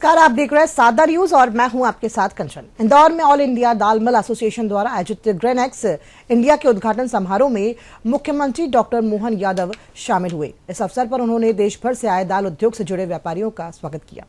नमस्कार, आप देख रहे हैं सादा न्यूज और मैं हूं आपके साथ कंचन। इंदौर में ऑल इंडिया दाल मिल एसोसिएशन द्वारा आयोजित ग्रेनेक्स इंडिया के उद्घाटन समारोह में मुख्यमंत्री डॉक्टर मोहन यादव शामिल हुए। इस अवसर पर उन्होंने देश भर से आए दाल उद्योग से जुड़े व्यापारियों का स्वागत किया।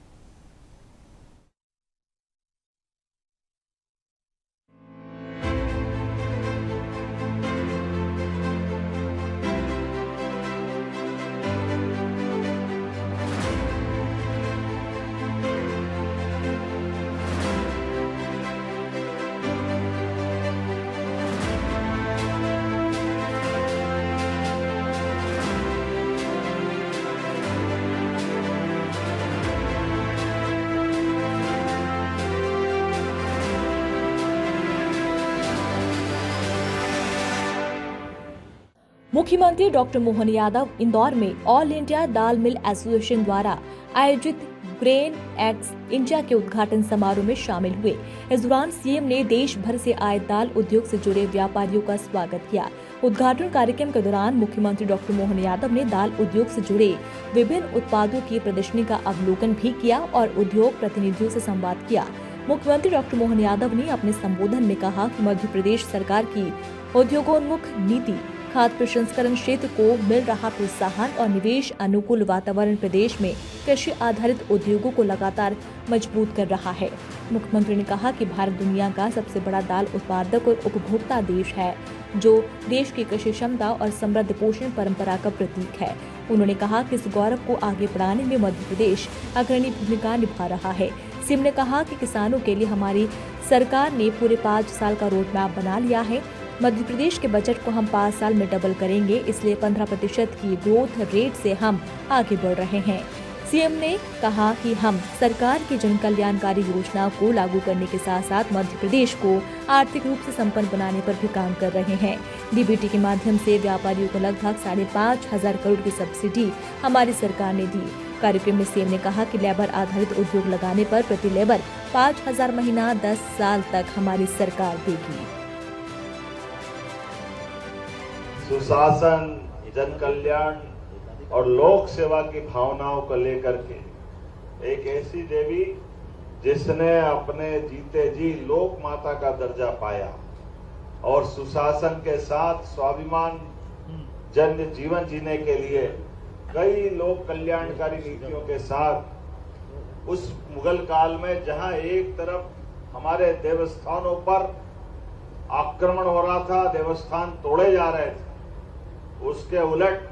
मुख्यमंत्री डॉक्टर मोहन यादव इंदौर में ऑल इंडिया दाल मिल एसोसिएशन द्वारा आयोजित ग्रेन एक्स इंडिया के उद्घाटन समारोह में शामिल हुए। इस दौरान सीएम ने देश भर से आए दाल उद्योग से जुड़े व्यापारियों का स्वागत किया। उद्घाटन कार्यक्रम के दौरान मुख्यमंत्री डॉक्टर मोहन यादव ने दाल उद्योग से जुड़े विभिन्न उत्पादों की प्रदर्शनी का अवलोकन भी किया और उद्योग प्रतिनिधियों से संवाद किया। मुख्यमंत्री डॉक्टर मोहन यादव ने अपने संबोधन में कहा कि मध्य प्रदेश सरकार की उद्योगोन्मुख नीति खाद्य प्रसंस्करण क्षेत्र को मिल रहा प्रोत्साहन और निवेश अनुकूल वातावरण प्रदेश में कृषि आधारित उद्योगों को लगातार मजबूत कर रहा है। मुख्यमंत्री ने कहा कि भारत दुनिया का सबसे बड़ा दाल उत्पादक और उपभोक्ता देश है, जो देश की कृषि क्षमता और समृद्ध पोषण परंपरा का प्रतीक है। उन्होंने कहा कि इस गौरव को आगे बढ़ाने में मध्य प्रदेश अग्रणी भूमिका निभा रहा है। सीएम ने कहा कि किसानों के लिए हमारी सरकार ने पूरे 5 साल का रोड मैप बना लिया है। मध्य प्रदेश के बजट को हम 5 साल में डबल करेंगे, इसलिए 15% की ग्रोथ रेट से हम आगे बढ़ रहे हैं। सीएम ने कहा कि हम सरकार की जन कल्याणकारी योजनाओं को लागू करने के साथ साथ मध्य प्रदेश को आर्थिक रूप से संपन्न बनाने पर भी काम कर रहे हैं। डीबीटी के माध्यम से व्यापारियों को लगभग 5,500 करोड़ की सब्सिडी हमारी सरकार ने दी। कार्यक्रम में सीएम ने कहा कि लेबर आधारित उद्योग लगाने पर प्रति लेबर 5,000 महीना 10 साल तक हमारी सरकार देगी। सुशासन, जन कल्याण और लोक सेवा की भावनाओं को लेकर के एक ऐसी देवी जिसने अपने जीते जी लोक माता का दर्जा पाया और सुशासन के साथ स्वाभिमान जन्य जीवन जीने के लिए कई लोक कल्याणकारी नीतियों के साथ उस मुगल काल में जहां एक तरफ हमारे देवस्थानों पर आक्रमण हो रहा था, देवस्थान तोड़े जा रहे थे, उसके उलट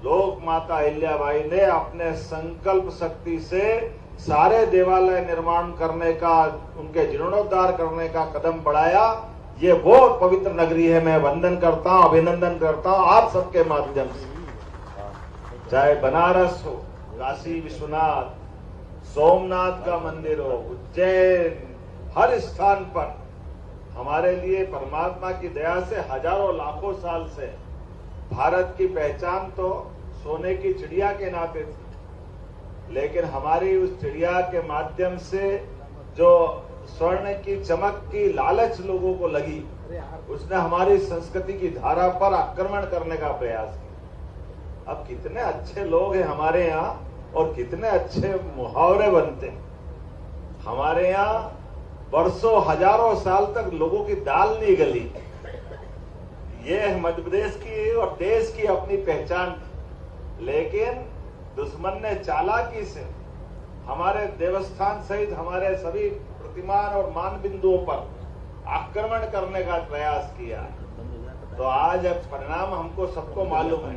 लोक माता अहिल्याबाई ने अपने संकल्प शक्ति से सारे देवालय निर्माण करने का, उनके जीर्णोद्धार करने का कदम बढ़ाया। ये वो पवित्र नगरी है। मैं वंदन करता हूं, अभिनंदन करता हूं आप सबके माध्यम से। चाहे बनारस हो, काशी विश्वनाथ, सोमनाथ का मंदिर हो, उज्जैन, हर स्थान पर हमारे लिए परमात्मा की दया से हजारों लाखों साल से भारत की पहचान तो सोने की चिड़िया के नाते थी, लेकिन हमारी उस चिड़िया के माध्यम से जो स्वर्ण की चमक की लालच लोगों को लगी, उसने हमारी संस्कृति की धारा पर आक्रमण करने का प्रयास किया। अब कितने अच्छे लोग हैं हमारे यहाँ और कितने अच्छे मुहावरे बनते हैं। हमारे यहाँ वर्षों हजारों साल तक लोगों की दाल नहीं गली। ये मध्य प्रदेश की और देश की अपनी पहचान थी, लेकिन दुश्मन ने चालाकी से हमारे देवस्थान सहित हमारे सभी प्रतिमान और मान बिंदुओं पर आक्रमण करने का प्रयास किया। तो आज अब परिणाम हमको सबको मालूम है।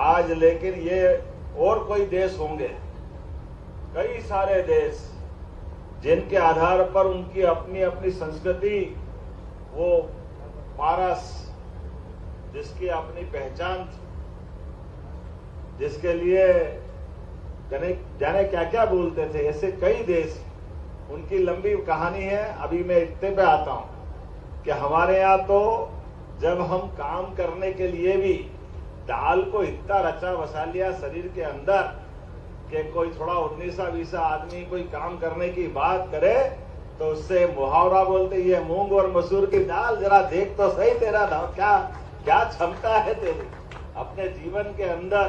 आज लेकिन ये और कोई देश होंगे, कई सारे देश जिनके आधार पर उनकी अपनी अपनी संस्कृति, वो पारस जिसकी अपनी पहचान थी, जिसके लिए जाने क्या क्या बोलते थे, ऐसे कई देश, उनकी लंबी कहानी है। अभी मैं इतने पे आता हूं कि हमारे यहाँ तो जब हम काम करने के लिए भी दाल को इतना रचा बसा लिया शरीर के अंदर कि कोई थोड़ा 19-20 आदमी कोई काम करने की बात करे तो उससे मुहावरा बोलते, ये मूंग और मसूर की दाल जरा देख तो सही तेरा क्या क्या क्षमता है तेरी। अपने जीवन के अंदर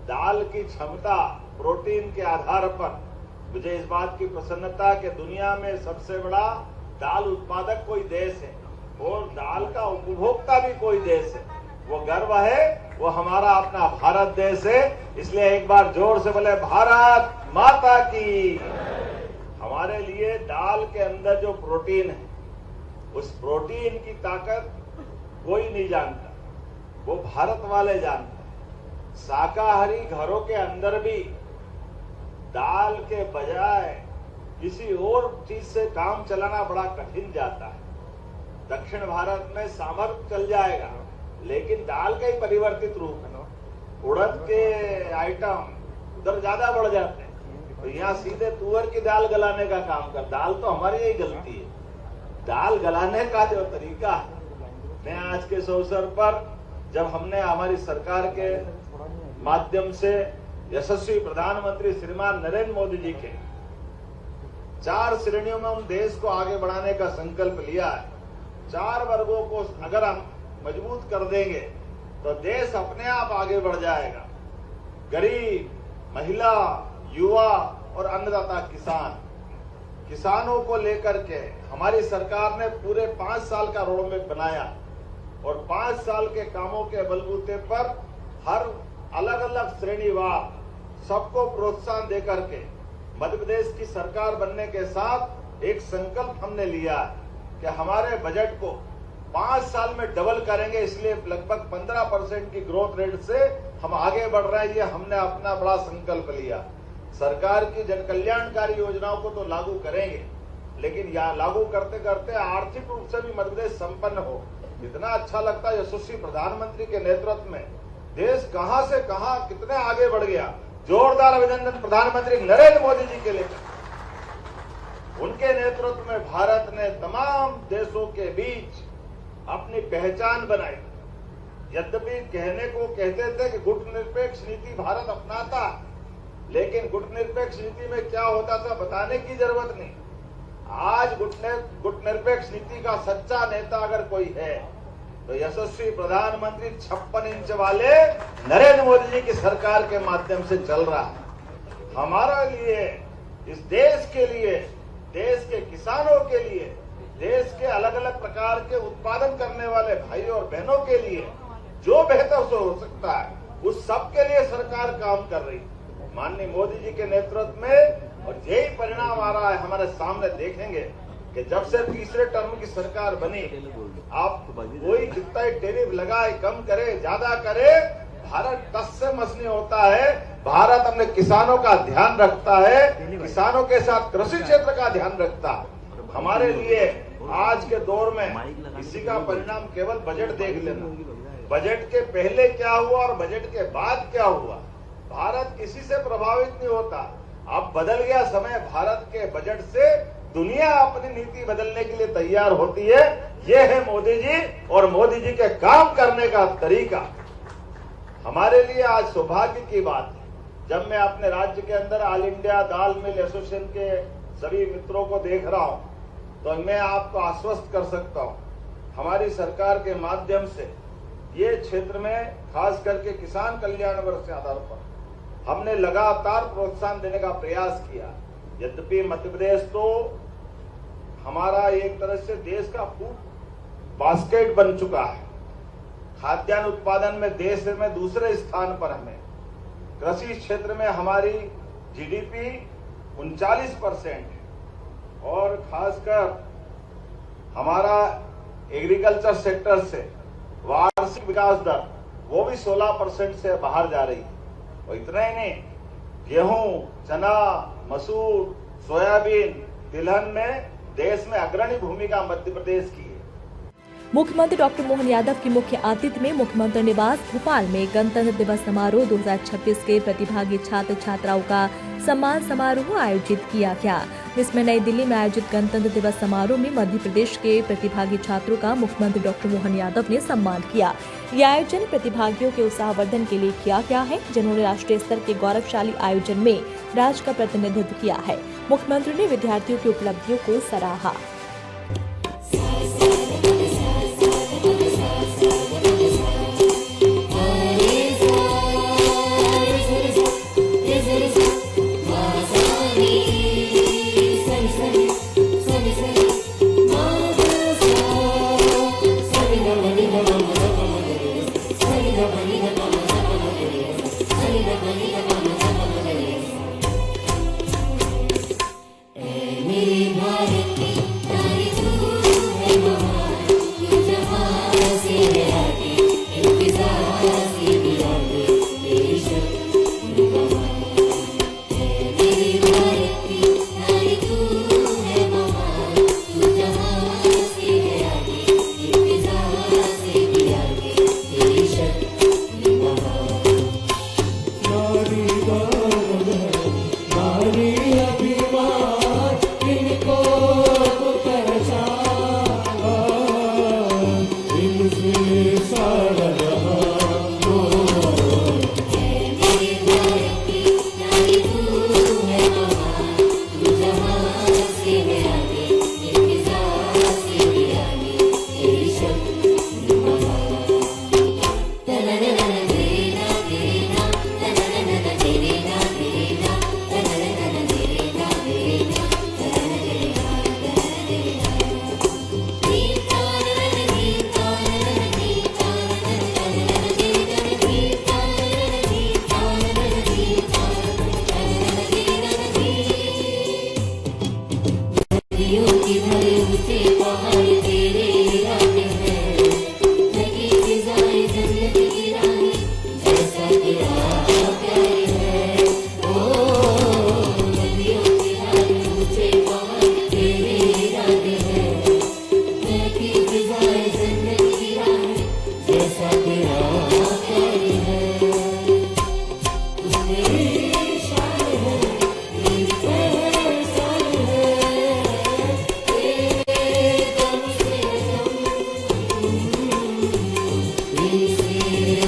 दाल की क्षमता प्रोटीन के आधार पर मुझे इस बात की प्रसन्नता कि दुनिया में सबसे बड़ा दाल उत्पादक कोई देश है और दाल का उपभोक्ता भी कोई देश है, वो गर्व है, वो हमारा अपना भारत देश है। इसलिए एक बार जोर से बोले भारत माता की। हमारे लिए दाल के अंदर जो प्रोटीन है, उस प्रोटीन की ताकत कोई नहीं जानता, वो भारत वाले जानते हैं। शाकाहारी घरों के अंदर भी दाल के बजाय किसी और चीज से काम चलाना बड़ा कठिन जाता है। दक्षिण भारत में सांभर चल जाएगा, लेकिन दाल का ही परिवर्तित रूप है। उड़द के आइटम उधर ज्यादा बढ़ जाते हैं, तो यहाँ सीधे तुअर की दाल गलाने का काम कर। दाल तो हमारी यही गलती है, दाल गलाने का जो तरीका है। मैं आज के इस अवसर पर जब हमने हमारी सरकार के माध्यम से यशस्वी प्रधानमंत्री श्रीमान नरेंद्र मोदी जी के 4 श्रेणियों में हम देश को आगे बढ़ाने का संकल्प लिया है। 4 वर्गों को अगर हम मजबूत कर देंगे तो देश अपने आप आगे बढ़ जाएगा। गरीब, महिला, युवा और अन्नदाता किसान। किसानों को लेकर के हमारी सरकार ने पूरे 5 साल का रोड मैप बनाया और 5 साल के कामों के बलबूते पर हर अलग अलग श्रेणीवार सबको प्रोत्साहन देकर के मध्य प्रदेश की सरकार बनने के साथ एक संकल्प हमने लिया कि हमारे बजट को 5 साल में डबल करेंगे। इसलिए लगभग 15% की ग्रोथ रेट से हम आगे बढ़ रहे हैं। ये हमने अपना बड़ा संकल्प लिया। सरकार की जन कल्याणकारी योजनाओं को तो लागू करेंगे, लेकिन यहाँ लागू करते करते आर्थिक रूप से भी मध्य प्रदेश संपन्न हो। इतना अच्छा लगता है यशस्वी प्रधानमंत्री के नेतृत्व में देश कहां से कहां कितने आगे बढ़ गया। जोरदार अभिनंदन प्रधानमंत्री नरेंद्र मोदी जी के लिए। उनके नेतृत्व में भारत ने तमाम देशों के बीच अपनी पहचान बनाई। यद्यपि कहने को कहते थे कि गुटनिरपेक्ष नीति भारत अपनाता, लेकिन गुटनिरपेक्ष नीति में क्या होता था बताने की जरूरत नहीं। आज गुटनिरपेक्ष नीति का सच्चा नेता अगर कोई है तो यशस्वी प्रधानमंत्री 56 इंच वाले नरेंद्र मोदी जी की सरकार के माध्यम से चल रहा है। हमारा लिए, इस देश के लिए, देश के किसानों के लिए, देश के अलग अलग प्रकार के उत्पादन करने वाले भाई और बहनों के लिए जो बेहतर हो सकता है उस सब के लिए सरकार काम कर रही है माननीय मोदी जी के नेतृत्व में। और यही परिणाम आ रहा है हमारे सामने। देखेंगे कि जब से तीसरे टर्म की सरकार बनी, आप कोई जितना ही टैरिफ लगाए, कम करे, ज्यादा करे, भारत टस से मस नहीं होता है। भारत अपने किसानों का ध्यान रखता है, किसानों के साथ कृषि क्षेत्र का ध्यान रखता है। हमारे लिए आज के दौर में इसी का परिणाम केवल बजट देख लेना। बजट के पहले क्या हुआ और बजट के बाद क्या हुआ, भारत किसी से प्रभावित नहीं होता। अब बदल गया समय, भारत के बजट से दुनिया अपनी नीति बदलने के लिए तैयार होती है। ये है मोदी जी और मोदी जी के काम करने का तरीका। हमारे लिए आज सौभाग्य की बात है जब मैं अपने राज्य के अंदर ऑल इंडिया दाल मिल एसोसिएशन के सभी मित्रों को देख रहा हूं, तो मैं आपको आश्वस्त कर सकता हूं, हमारी सरकार के माध्यम से ये क्षेत्र में खास करके किसान कल्याण वर्ष के आधार पर हमने लगातार प्रोत्साहन देने का प्रयास किया। यद्यपि मध्य प्रदेश तो हमारा एक तरह से देश का फूड बास्केट बन चुका है। खाद्यान्न उत्पादन में देश में दूसरे स्थान पर हमें, कृषि क्षेत्र में हमारी जीडीपी 39% है और खासकर हमारा एग्रीकल्चर सेक्टर से वार्षिक विकास दर वो भी 16% से बाहर जा रही है। और इतना ही नहीं, गेहूं, चना, मसूर, सोयाबीन, तिलहन में देश में अग्रणी भूमिका मध्य प्रदेश की है। मुख्यमंत्री डॉक्टर मोहन यादव की मुख्य आतिथ्य में मुख्यमंत्री निवास भोपाल में गणतंत्र दिवस समारोह 2026 के प्रतिभागी छात्र छात्राओं का सम्मान समारोह आयोजित किया गया, जिसमें नई दिल्ली में आयोजित गणतंत्र दिवस समारोह में मध्य प्रदेश के प्रतिभागी छात्रों का मुख्यमंत्री डॉक्टर मोहन यादव ने सम्मान किया। यह आयोजन प्रतिभागियों के उत्साहवर्धन के लिए किया गया है, जिन्होंने राष्ट्रीय स्तर के गौरवशाली आयोजन में राज्य का प्रतिनिधित्व किया है। मुख्यमंत्री ने विद्यार्थियों की उपलब्धियों को सराहा। Thank you. नदियों की भरे ऊंचे पहाड़ तेरे इरादे हैं, लगी फिजाएं जन्नत की रानी, जैसा तेरा प्यार है। ओ नदियों की भरे ऊंचे पहाड़ तेरे इरादे हैं, लगी फिजाएं जन्नत की रानी, जैसा तेरा प्यार है। मेरी शान है, मेरी पहचान है, तेरे दम से दिल से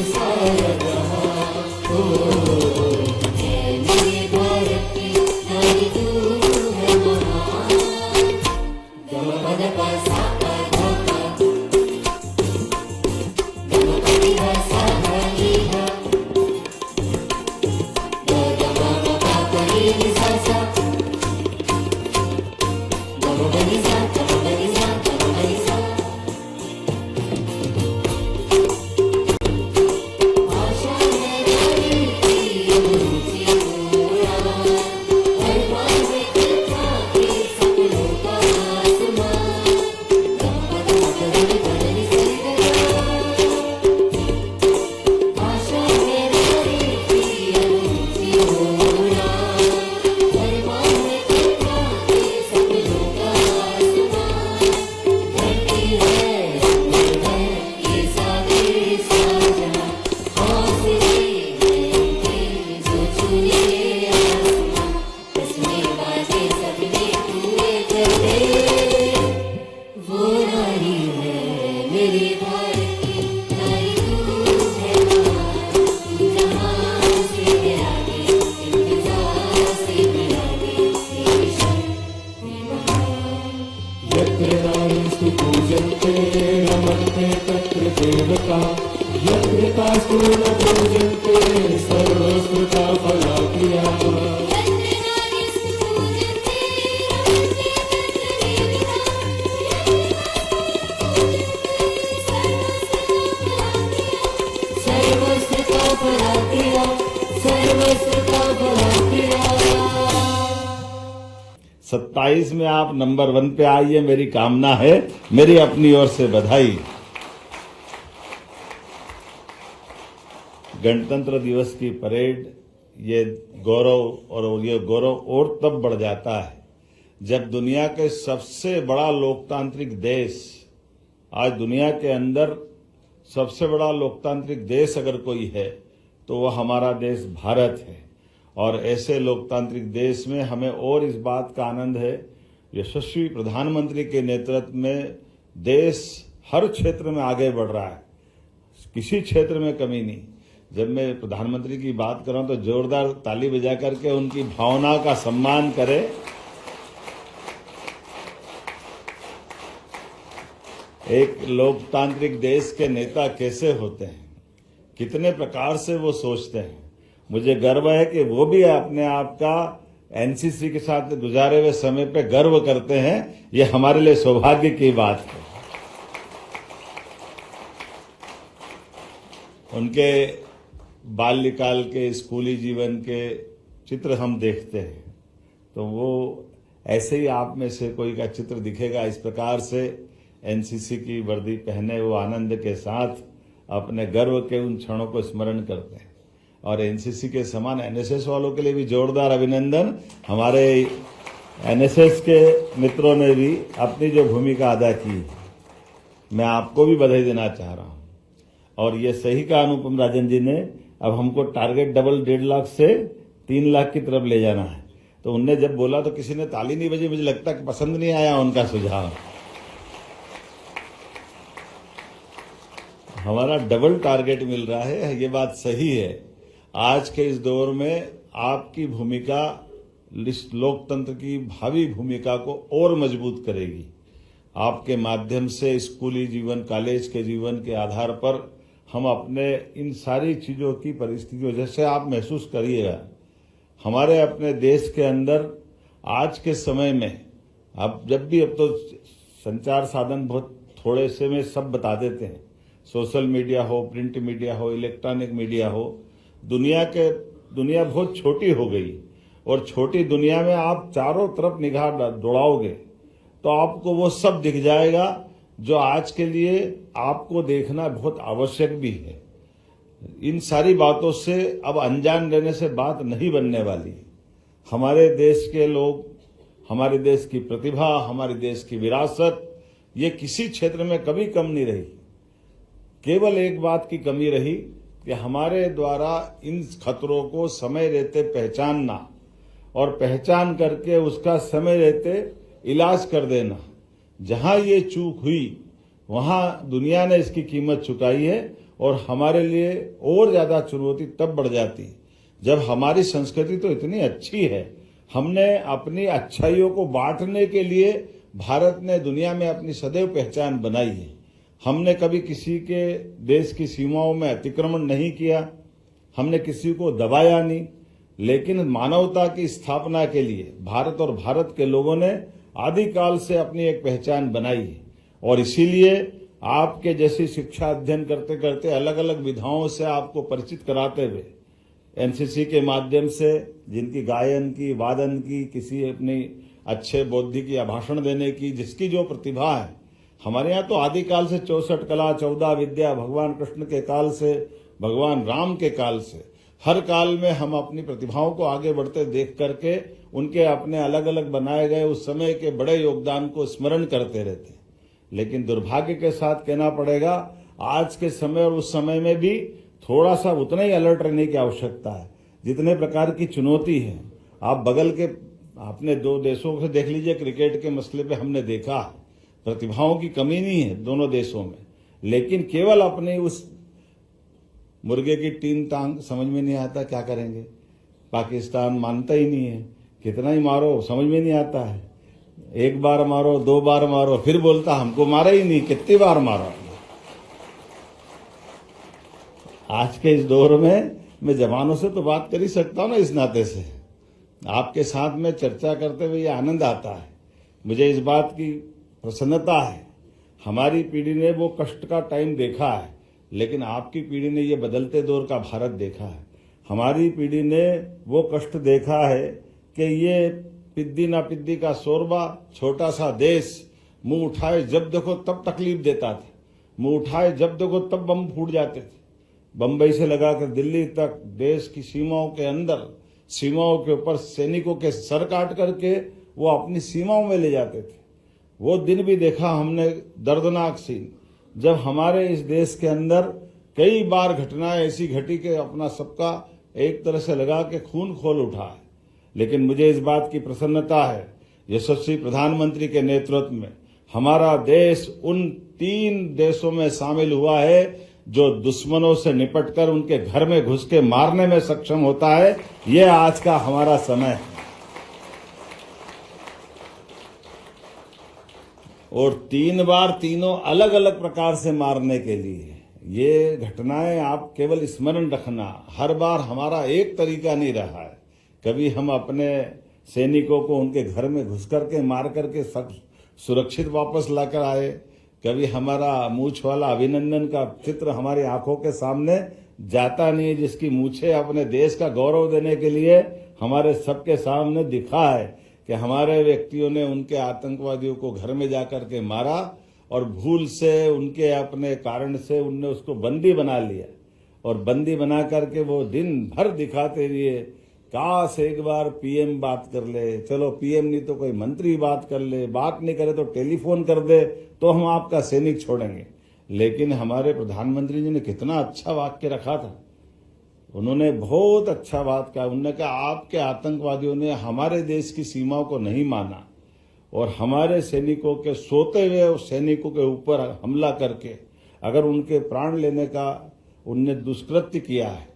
सारा जहां हो। है मेरे भारत की नारी, तू है महान। गम पद पा सा पा धा पा, गम पदी धा सा धा नी धा, ग ग म म पा प री नि सा सा, ग म प नि सा ग म प नि सा ग म प नि सा। आशा है नारी की ऊंची उड़ान, हर बार में दिखा के सपनों का आसमान। ग म प ध प रि नि प ध नि सा रि ग ग। आशा है नारी की ऊंची उड़ान, हर बार में दिखा के सपनों का आसमान। धरती है सुंदर है ये सागर साजना, हौसले हैं जो छूए आसमां, कसमें वादे सपने पूरे कर दे। वो नारी है मेरे भारत की नारी, तू है महान। तू जहां से भी आगे, इंतजार से भी आगे, तेरी शक्ति महान। यत्र नारीस्तु पूजन्ते नमन्ते तत्र देवता, यत्र तास्तु न पूजन्ते सर्वस्मृता फला प्रिया। यत्र नारीस्तु पूजन्ते रमन्ते तत्र देवता, सर्वस्मृता फला प्रिया, सर्वस्मृता फला प्रिया। 27 में आप नंबर 1 पे आइए, मेरी कामना है, मेरी अपनी ओर से बधाई। गणतंत्र दिवस की परेड, ये गौरव और ये गौरव और तब बढ़ जाता है जब दुनिया के सबसे बड़ा लोकतांत्रिक देश, आज दुनिया के अंदर सबसे बड़ा लोकतांत्रिक देश अगर कोई है तो वह हमारा देश भारत है। और ऐसे लोकतांत्रिक देश में हमें और इस बात का आनंद है, यशस्वी प्रधानमंत्री के नेतृत्व में देश हर क्षेत्र में आगे बढ़ रहा है, किसी क्षेत्र में कमी नहीं। जब मैं प्रधानमंत्री की बात कर रहा हूं तो जोरदार ताली बजा करके उनकी भावना का सम्मान करें। एक लोकतांत्रिक देश के नेता कैसे होते हैं, कितने प्रकार से वो सोचते हैं। मुझे गर्व है कि वो भी अपने आप का एनसीसी के साथ गुजारे हुए समय पे गर्व करते हैं। ये हमारे लिए सौभाग्य की बात है। उनके बाल्यकाल के स्कूली जीवन के चित्र हम देखते हैं तो वो ऐसे ही आप में से कोई का चित्र दिखेगा। इस प्रकार से एनसीसी की वर्दी पहने वो आनंद के साथ अपने गर्व के उन क्षणों को स्मरण करते हैं। और एनसीसी के समान एनएसएस वालों के लिए भी जोरदार अभिनंदन। हमारे एनएसएस के मित्रों ने भी अपनी जो भूमिका अदा की, मैं आपको भी बधाई देना चाह रहा हूं। और ये सही कहा अनुपम राजन जी ने, अब हमको टारगेट डबल 1.5 लाख से 3 लाख की तरफ ले जाना है। तो उनने जब बोला तो किसी ने ताली नहीं बजी, मुझे लगता कि पसंद नहीं आया उनका सुझाव। हमारा डबल टारगेट मिल रहा है, ये बात सही है। आज के इस दौर में आपकी भूमिका लोकतंत्र की भावी भूमिका को और मजबूत करेगी। आपके माध्यम से स्कूली जीवन, कॉलेज के जीवन के आधार पर हम अपने इन सारी चीजों की परिस्थितियों, जैसे आप महसूस करिएगा, हमारे अपने देश के अंदर आज के समय में अब तो संचार साधन बहुत थोड़े से में सब बता देते हैं, सोशल मीडिया हो, प्रिंट मीडिया हो, इलेक्ट्रॉनिक मीडिया हो। दुनिया बहुत छोटी हो गई और छोटी दुनिया में आप चारों तरफ निगाह दौड़ाओगे तो आपको वो सब दिख जाएगा जो आज के लिए आपको देखना बहुत आवश्यक भी है। इन सारी बातों से अब अनजान रहने से बात नहीं बनने वाली। हमारे देश के लोग, हमारे देश की प्रतिभा, हमारे देश की विरासत, ये किसी क्षेत्र में कभी कम नहीं रही। केवल एक बात की कमी रही कि हमारे द्वारा इन खतरों को समय रहते पहचानना और पहचान करके उसका समय रहते इलाज कर देना। जहां ये चूक हुई वहां दुनिया ने इसकी कीमत चुकाई है और हमारे लिए और ज्यादा चुनौती तब बढ़ जाती जब हमारी संस्कृति तो इतनी अच्छी है। हमने अपनी अच्छाइयों को बांटने के लिए भारत ने दुनिया में अपनी सदैव पहचान बनाई है। हमने कभी किसी के देश की सीमाओं में अतिक्रमण नहीं किया, हमने किसी को दबाया नहीं, लेकिन मानवता की स्थापना के लिए भारत और भारत के लोगों ने आदिकाल से अपनी एक पहचान बनाई है। और इसीलिए आपके जैसी शिक्षा अध्ययन करते करते अलग अलग विधाओं से आपको परिचित कराते हुए एनसीसी के माध्यम से, जिनकी गायन की, वादन की, किसी अपनी अच्छे बौद्धिक या भाषण देने की, जिसकी जो प्रतिभा है, हमारे यहाँ तो आदिकाल से 64 कला 14 विद्या, भगवान कृष्ण के काल से, भगवान राम के काल से, हर काल में हम अपनी प्रतिभाओं को आगे बढ़ते देख करके उनके अपने अलग अलग बनाए गए उस समय के बड़े योगदान को स्मरण करते रहते। लेकिन दुर्भाग्य के साथ कहना पड़ेगा, आज के समय और उस समय में भी थोड़ा सा उतना ही अलर्ट रहने की आवश्यकता है जितने प्रकार की चुनौती है। आप बगल के अपने दो देशों से देख लीजिए, क्रिकेट के मसले पे हमने देखा प्रतिभाओं की कमी नहीं है दोनों देशों में, लेकिन केवल अपने उस मुर्गे की 3 टांग समझ में नहीं आता, क्या करेंगे। पाकिस्तान मानता ही नहीं है, कितना ही मारो समझ में नहीं आता है। 1 बार मारो, 2 बार मारो, फिर बोलता हमको मारा ही नहीं, कितनी बार मारा। आज के इस दौर में मैं जवानों से तो बात कर ही सकता हूं ना, इस नाते से आपके साथ में चर्चा करते हुए ये आनंद आता है। मुझे इस बात की प्रसन्नता है, हमारी पीढ़ी ने वो कष्ट का टाइम देखा है, लेकिन आपकी पीढ़ी ने ये बदलते दौर का भारत देखा है। हमारी पीढ़ी ने वो कष्ट देखा है कि ये पिद्दी ना पिद्दी का शोरबा, छोटा सा देश, मुंह उठाए जब देखो तब तकलीफ देता था, मुंह उठाए जब देखो तब बम फूट जाते थे। बंबई से लगाकर दिल्ली तक देश की सीमाओं के अंदर, सीमाओं के ऊपर सैनिकों के सर काट करके वो अपनी सीमाओं में ले जाते थे। वो दिन भी देखा हमने, दर्दनाक सीन, जब हमारे इस देश के अंदर कई बार घटनाएं ऐसी घटी कि अपना सबका एक तरह से लगा के खून खोल उठा है। लेकिन मुझे इस बात की प्रसन्नता है, यशस्वी प्रधानमंत्री के नेतृत्व में हमारा देश उन 3 देशों में शामिल हुआ है जो दुश्मनों से निपटकर उनके घर में घुस के मारने में सक्षम होता है। ये आज का हमारा समय है। और 3 बार तीनों अलग अलग प्रकार से मारने के लिए ये घटनाएं आप केवल स्मरण रखना, हर बार हमारा एक तरीका नहीं रहा है। कभी हम अपने सैनिकों को उनके घर में घुस करके मार करके सुरक्षित वापस लाकर आए, कभी हमारा मूछ वाला अभिनंदन का चित्र हमारी आंखों के सामने जाता नहीं, जिसकी मूछें अपने देश का गौरव देने के लिए हमारे सबके सामने दिखा है कि हमारे व्यक्तियों ने उनके आतंकवादियों को घर में जाकर के मारा और भूल से उनके अपने कारण से उनने उसको बंदी बना लिया। और बंदी बना करके वो दिन भर दिखाते रहिए, काश एक बार पीएम बात कर ले, चलो पीएम नहीं तो कोई मंत्री बात कर ले, बात नहीं करे तो टेलीफोन कर दे तो हम आपका सैनिक छोड़ेंगे। लेकिन हमारे प्रधानमंत्री जी ने कितना अच्छा वाक्य रखा था, उन्होंने बहुत अच्छा बात कहा। उन्होंने कहा आपके आतंकवादियों ने हमारे देश की सीमाओं को नहीं माना और हमारे सैनिकों के सोते हुए सैनिकों के ऊपर हमला करके अगर उनके प्राण लेने का उनने दुष्कृत्य किया है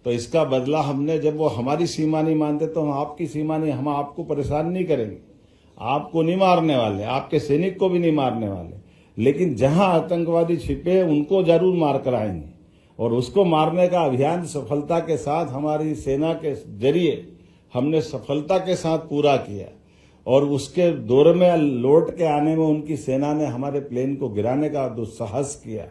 तो इसका बदला हमने, जब वो हमारी सीमा नहीं मानते तो हम आपकी सीमा नहीं, हम आपको परेशान नहीं करेंगे, आपको नहीं मारने वाले, आपके सैनिक को भी नहीं मारने वाले, लेकिन जहां आतंकवादी छिपे उनको जरूर मार कर आएंगे। और उसको मारने का अभियान सफलता के साथ हमारी सेना के जरिए हमने सफलता के साथ पूरा किया। और उसके दौर में लौट के आने में उनकी सेना ने हमारे प्लेन को गिराने का दुस्साहस किया।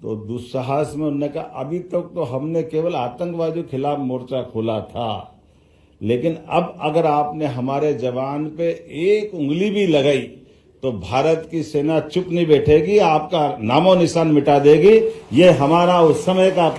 तो दुस्साहस में उन्होंने कहा अभी तक तो हमने केवल आतंकवादियों के खिलाफ मोर्चा खोला था, लेकिन अब अगर आपने हमारे जवान पे एक उंगली भी लगाई तो भारत की सेना चुप नहीं बैठेगी, आपका नामो निशान मिटा देगी। ये हमारा उस समय का